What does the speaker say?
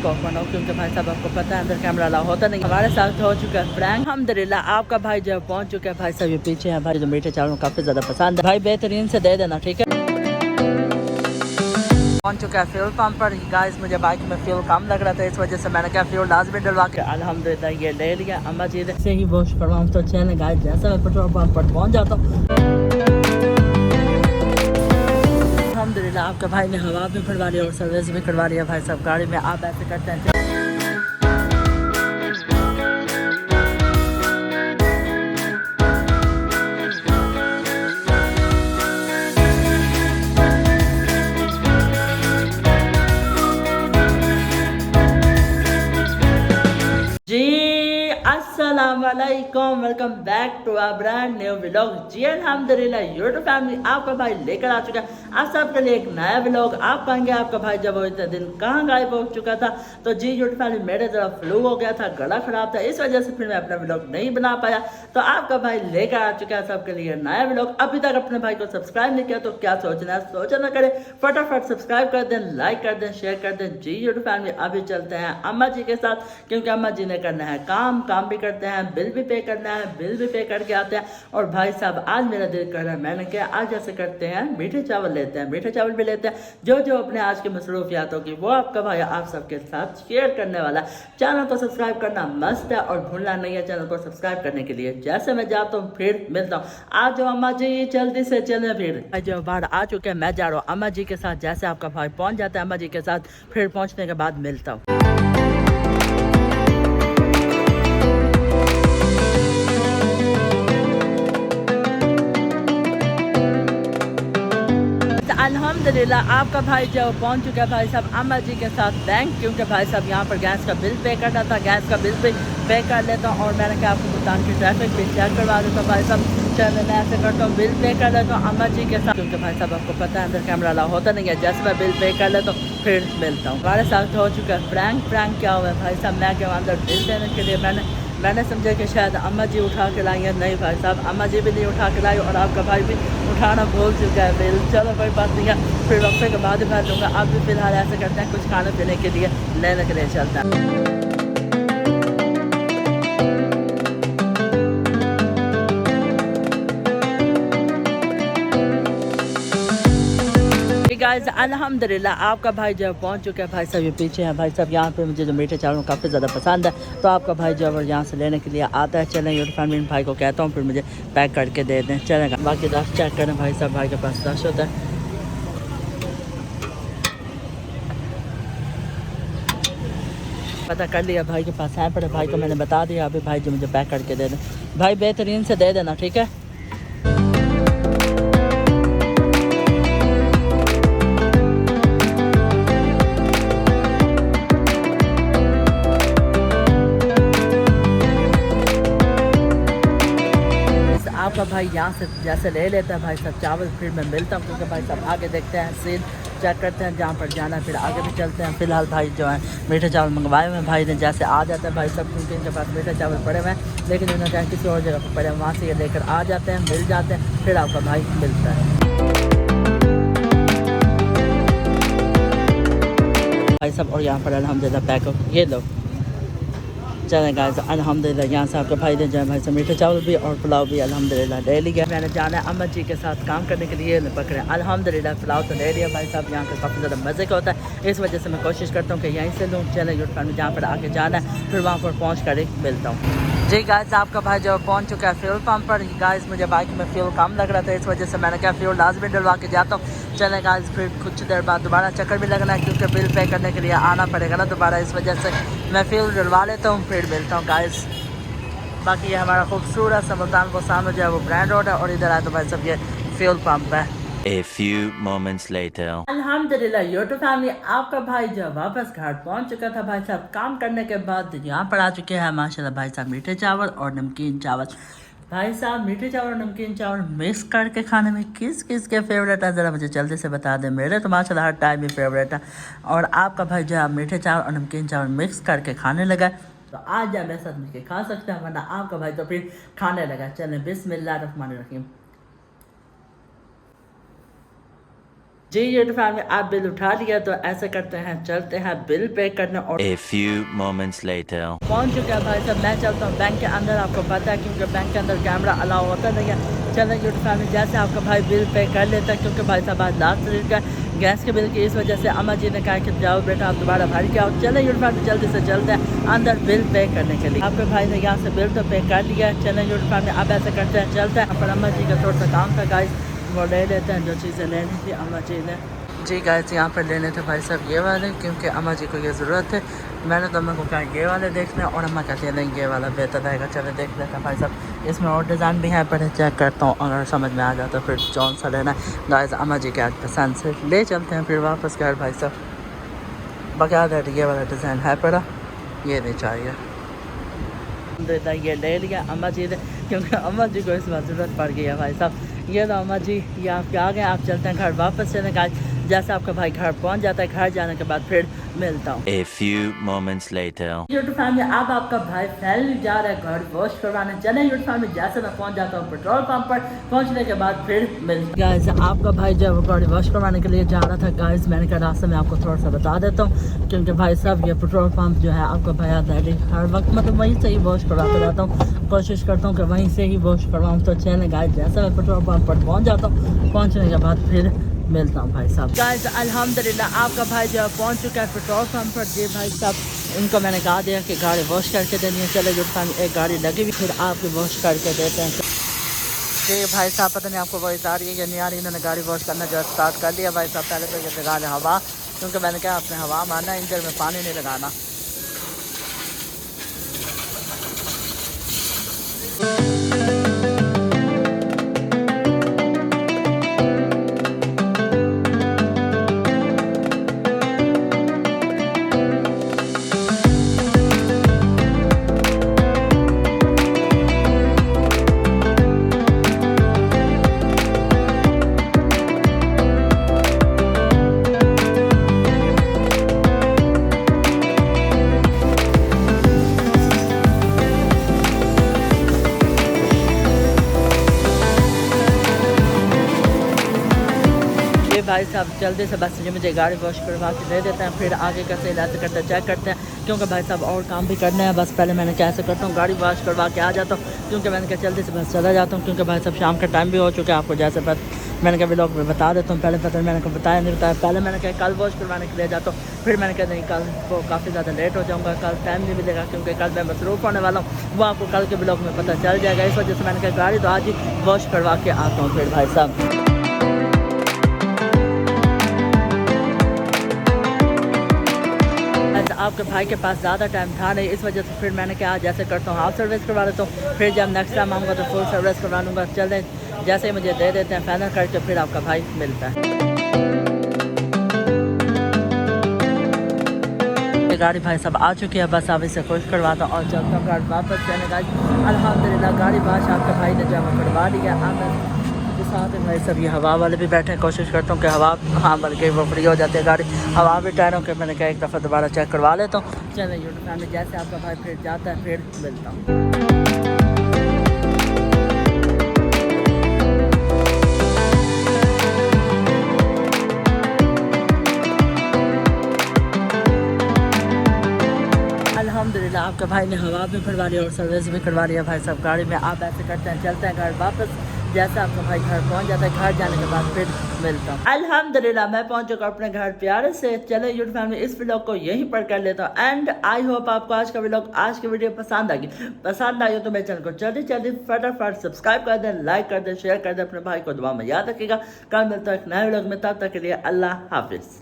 Prank of बनाओ, क्योंकि भाई साहब आपको पता है अंदर कैमरा अलाउ होता नहीं। हमारे साथ हो चुका है प्रैंक। अल्हम्दुलिल्लाह आपका भाई जो पहुंच चुका है। भाई साहब ये पीछे है भाई, जो मीठे चावल काफी ज्यादा पसंद है भाई, बेहतरीन से दे देना ठीक है। पहुंच चुका है फ्यूल पंप पर। गाइस मुझे बाइक में फ्यूल कम लग रहा था, इस वजह से मैंने क्या फ्यूल लाजमी डलवा के अल्हम्दुलिल्लाह ये ले लिया। अम्मा जी से ही वॉश करवाऊँ तो चैन गाइस, जैसे मैं पेट्रोल पंप पर पहुंच जाता हूँ अल्हम्दुलिल्लाह आपके भाई ने हवा भी भरवा लिया और सर्विस भी करवा लिया। भाई साहब गाड़ी में आप ऐसे करते हैं। अस्सलाम वालेकुम, welcome back to our brand new vlog. जी अल्हम्दुलिल्लाह यूट्यूब फैमिली आपका भाई लेकर आ चुका है आप सबके लिए एक नया व्लॉग। आप कहेंगे आपका भाई जब वो इतने दिन कहाँ गायब हो चुका था, तो जी यूट्यूब फैमिली मेरे तरफ फ्लू हो गया था, गला खराब था, इस वजह से फिर मैं अपना व्लॉग नहीं बना पाया। तो आपका भाई लेकर आ चुका है सबके लिए नया व्लॉग। अभी तक अपने भाई को सब्सक्राइब नहीं किया तो क्या सोचना है, सोचा ना करे, फटाफट सब्सक्राइब कर दें, लाइक कर दें, शेयर कर दें। जी यूट्यूब फैमिली अभी चलते हैं अम्मा जी के साथ, क्योंकि अम्मा जी ने करना है काम भी करते हैं, बिल भी पे करना है, बिल भी पे करके आते हैं। और भाई साहब आज मेरा दिल कर रहा है, मैंने क्या आज ऐसे करते हैं मीठे चावल लेते हैं, मीठे चावल भी लेते हैं, जो अपने आज की मसरूफियातों की वो आपका भाई आप सबके साथ शेयर करने वाला। चैनल को सब्सक्राइब करना मस्त है और भूलना नहीं है चैनल को सब्सक्राइब करने के लिए। जैसे मैं जाता हूँ फिर मिलता हूँ। आज जो अम्मा जी जल्दी से चले, फिर जो बाहर आ चुके हैं, मैं जा रहा हूँ अम्मा जी के साथ। जैसे आपका भाई पहुंच जाता है अम्मा जी के साथ, फिर पहुंचने के बाद मिलता हूँ। अल्हम्दुलिल्लाह आपका भाई जो पहुंच चुका है भाई साहब अम्मा जी के साथ बैंक, क्योंकि भाई साहब यहाँ पर गैस का बिल पे करना था, गैस का बिल भी पे कर लेता हूँ। और मैंने क्या आपको भुगतान की ट्रैफिक भी चेक करवा देता हूँ भाई साहब। चलो मैं ऐसे करता हूँ, बिल पे कर लेता हूँ अम्मा जी के साथ, क्योंकि भाई साहब आपको पता है अंदर कैमरा अलाउ होता नहीं है। जैसे मैं बिल पे कर लेता हूँ फिर मिलता हूँ। हमारे साथ हो चुका है प्रैंक क्या हुआ है भाई साहब, मैं क्या अंदर बिल देने के लिए मैंने समझा कि शायद अम्मा जी उठा के लाई है। नहीं भाई साहब अम्मा जी भी नहीं उठा के लाई और आपका भाई भी उठाना भूल चुका है बिल। चलो कोई बात नहीं है, फिर वक्फे के बाद भर लूँगा। आप भी फिलहाल ऐसे करते हैं, कुछ खाने पीने के लिए लेने के लिए चलता है। गाइस अल्हम्दुलिल्लाह आपका भाई जो पहुंच चुका है। भाई साहब ये पीछे है भाई साहब, यहाँ पे मुझे जो मीठे चावल काफ़ी ज़्यादा पसंद है, तो आपका भाई जो है यहाँ से लेने के लिए आता है। चलें यूट्यूब फैमिली भाई को कहता हूँ फिर मुझे पैक करके दे दें। चलेगा बाकी रश चेक करें भाई साहब, भाई के पास रश होता है। पता कर लिया भाई के पास है, पर भाई को मैंने बता दिया अभी भाई जो मुझे पैक करके दे दें। भाई बेहतरीन से दे देना ठीक है। आपका भाई यहाँ से जैसे ले लेता है भाई साहब चावल, फिर मैं मिलता हूँ, क्योंकि भाई साहब आगे देखते हैं सीन चेक करते हैं जहाँ पर जाना है, फिर आगे भी चलते हैं। फिलहाल भाई जो है मीठे चावल मंगवाए हुए हैं भाई ने, जैसे आ जाता है भाई साहब, क्योंकि इनके पास मीठे चावल पड़े हुए हैं, लेकिन इन्होंने चाहे किसी और जगह पर पड़े हैं, वहाँ से ये लेकर आ जाते हैं, मिल जाते हैं, फिर आपका भाई मिलता है। भाई साहब और यहाँ पर अल्हम्दुलिल्लाह पैक हो, ये लो चलें गाइस अल्हम्दुलिल्लाह यहाँ से आपके भाई ने जो है भाई से मीठे चावल भी और पुलाव भी अल्हम्दुलिल्लाह ले लिया। मैंने जाना है अम्मा जी के साथ काम करने के लिए पकड़े। अल्हम्दुलिल्लाह पुलाव तो ले लिया भाई साहब, यहाँ पे काफ़ी ज़्यादा मज़े का होता है, इस वजह से मैं कोशिश करता हूँ कि यहीं से लूँ। चलें यूट्यूब में जहाँ पर आगे जाना है, फिर वहाँ पर पहुँच कर मिलता हूँ। जी गाइस आपका भाई जो पहुंच चुका है फ्यूल पंप पर। गाइस मुझे बाइक में फ्यूल कम लग रहा था, इस वजह से मैंने क्या फ्यूल लाजमी डलवा के जाता हूँ। चलें गाइस फिर कुछ देर बाद दोबारा चक्कर भी लगना है, क्योंकि बिल पे करने के लिए आना पड़ेगा ना दोबारा, इस वजह से मैं फ्यूल डलवा लेता हूँ, फिर मिलता हूँ गाइस। बाकी ये हमारा खूबसूरत सा मुल्तान को सामने जो है वो ब्रांड रोड है, और इधर आए तो भाई सब ये फ्यूल पंप है। A few moments later. अल्हम्दुलिल्लाह यूट्यूब फैमिली आपका भाई जो वापस घर पहुंच चुका था भाई साहब काम करने के बाद, यहाँ पर आ चुके हैं माशाल्लाह भाई साहब मीठे चावल और नमकीन चावल। भाई साहब मीठे चावल और नमकीन चावल मिक्स करके खाने में किस किस के फेवरेट है, ज़रा मुझे जल्दी से बता दें। मेरे तो माशाल्लाह हर टाइम ही फेवरेट है, और आपका भाई जो है मीठे चावल और नमकीन चावल मिक्स करके खाने लगा, तो आज या मेरे साथ मिलकर खा सकते हैं, वरना आपका भाई तो फिर खाने लगा। चलें बिस्मिल्लाहिर्रहमानिर्रहीम। जी यूट्यूब फैमिली, आप बिल उठा लिया तो ऐसे करते हैं, चलते हैं बिल पे करने। और A few moments later. पहुंच चुका है भाई साहब, मैं चलता हूँ बैंक के अंदर, आपको पता है क्योंकि बैंक के अंदर कैमरा अलाउ होता नहीं है। चलें यूट्यूब फैमिली, जैसे आपका भाई बिल पे कर लेता है, क्योंकि भाई साहब आज लास्ट डेट का गैस के बिल की, इस वजह से अम्मा जी ने कहा कि जाओ बेटा आप दोबारा भर के आओ। चलें यूट्यूब फैमिली, जल्दी से चलते हैं अंदर बिल पे करने के लिए। आपके भाई ने यहाँ से बिल तो पे कर लिया है। चलें यूट्यूब फैमिली, अब ऐसे करते हैं, चलते हैं। पर अम्मा जी का थोड़ा सा काम था गाइस, वो ले लेते हैं जो चीज़ें लेनी थी अम्मा जी ने। जी गाइस, यहाँ पर लेने थे भाई साहब ये वाले, क्योंकि अम्मा जी को ये ज़रूरत है। मैंने तो अम्मा को कहा ये वाले देखने, और अम्मा कहती है नहीं ये वाला बेहतर रहेगा। चलो देख लेते हैं भाई साहब, इसमें और डिज़ाइन भी है, पर चेक करता हूँ, अगर समझ में आ जाता है फिर कौन सा लेना है। गाइस अम्मा जी के आज पसंद से ले चलते हैं फिर वापस घर भाई साहब। बकायदा ये वाला डिज़ाइन है पड़ा, ये नहीं चाहिए। ये ले लिया अम्मा जी ने, क्योंकि अम्मा जी को इसमें ज़रूरत पड़ गई है भाई साहब। ये लो अम्मा जी, ये आपके आ गए। आप चलते हैं घर वापस चलें गाइस। जैसे आपका भाई घर पहुंच जाता है, घर जाने के बाद फिर मिलता हूँ। A few moments later. YouTube family, अब आपका भाई फैमिली जा रहा है घर वॉश करवाने। चले यूट्यूब फैमिली, जैसे मैं पहुंच जाता हूँ पेट्रोल पंप पर, पहुंचने के बाद फिर मिलता हूँ। गाइस आपका भाई जब वो गाड़ी वॉश करवाने के लिए जा रहा था गाइस, मैंने कहा रास्ते में आपको थोड़ा सा बता देता हूँ, क्योंकि भाई साहब ये पेट्रोल पंप जो है आपका भाई आता है हर वक्त, मतलब वहीं से ही वॉश करवाता रहता हूँ, कोशिश करता हूँ कि वहीं से ही वॉश करवाऊँ। तो चले गाइस, जैसे मैं पेट्रोल पंप पर पहुँच जाता हूँ, पहुँचने के बाद फिर मिलता हूँ भाई साहब। गाइस अल्हम्दुलिल्लाह आपका भाई जो पहुँच चुका है पेट्रोल पंप पर। जी भाई साहब, इनको मैंने कहा दिया कि गाड़ी वॉश करके देनी है। चले जो एक गाड़ी लगी हुई, फिर आपको वॉश करके देते हैं। जी भाई साहब, पता नहीं आपको वॉइस आ रही है या नहीं आ रही, इन्होंने गाड़ी वॉश करना जो स्टार्ट कर लिया भाई साहब। पहले तो ये लगा दें हवा, क्योंकि मैंने कहा अपने हवा मारना, इंजन में पानी नहीं लगाना। भाई साहब जल्दी से बस मुझे गाड़ी वॉश करवा के दे देते हैं, फिर आगे का से इलाज करते चेक करते हैं, क्योंकि भाई साहब और काम भी करना है। बस पहले मैंने कैसे करता हूँ, गाड़ी वॉश करवा के आ जाता हूँ, क्योंकि मैंने कहा जल्दी से बस चला जाता हूँ, क्योंकि भाई साहब शाम का टाइम भी हो चुका है। आपको जैसे मैंने कहा व्लॉग में बता देता हूँ, पहले पता मैंने को बताया नहीं बताया। पहले मैंने कहा कल वॉश करवाने के लिए जाता हूँ, फिर मैंने कहा नहीं कल वो काफ़ी ज़्यादा लेट हो जाऊँगा, कल टाइम नहीं मिलेगा, क्योंकि कल मैं मसरूफ़ होने वाला हूँ। वो आपको कल के व्लॉग में पता चल जाएगा। इस वजह से मैंने कहा गाड़ी तो आज ही वॉश करवा के आता हूँ फिर भाई साहब। आपके भाई के पास ज़्यादा टाइम था नहीं, इस वजह से फिर मैंने कहा जैसे करता हूँ हाफ सर्विस करवा लेता हूँ, फिर जब नेक्स्ट टाइम आऊँगा तो फुल सर्विस करवा लूँगा। चलें जैसे ही मुझे दे देते हैं फाइनल करके, फिर आपका भाई मिलता है। गाड़ी भाई सब आ चुकी है, बस अब इसे खुश करवाता और चलता हूँ घर वापस। चले गाड़ी अल्हम्दुलिल्लाह गाड़ी बाश आपके भाई ने जमा करवा लिया। अब साथ में भाई सब ये हवा वाले भी बैठे हैं, कोशिश करता हूँ कि हवा हाँ बल्कि वो फ्री हो जाती है गाड़ी, हवा भी टायरों के। मैंने कहा एक दफ़ा दोबारा चेक करवा लेता हूँ। चलें यूट्यूब फैमिली, जैसे आपका भाई फिर जाता है फिर मिलता हूँ। अल्हम्दुलिल्लाह आपका भाई ने हवा भी करवा लिया और सर्विस भी करवा लिया भाई साहब गाड़ी में। आप ऐसे करते हैं, चलते हैं घर वापस। जैसे आपका भाई घर पहुंच जाता है, घर जाने के बाद फिर मिलता हूँ। अल्हम्दुलिल्लाह मैं पहुंच चुका अपने घर प्यारे से। चले यूट्यूब फैमिली, इस व्लॉग को यहीं पर कर लेता हूँ। एंड आई होप आपको आज का व्लॉग, आज की वीडियो पसंद आई हो तो मेरे चैनल को जल्दी फटाफट सब्सक्राइब कर दें, लाइक कर दें, शेयर कर दें। अपने भाई को दुआ में याद रखिएगा। कल मिलता है एक नए व्लॉग में, तब तक के लिए अल्लाह हाफिज़।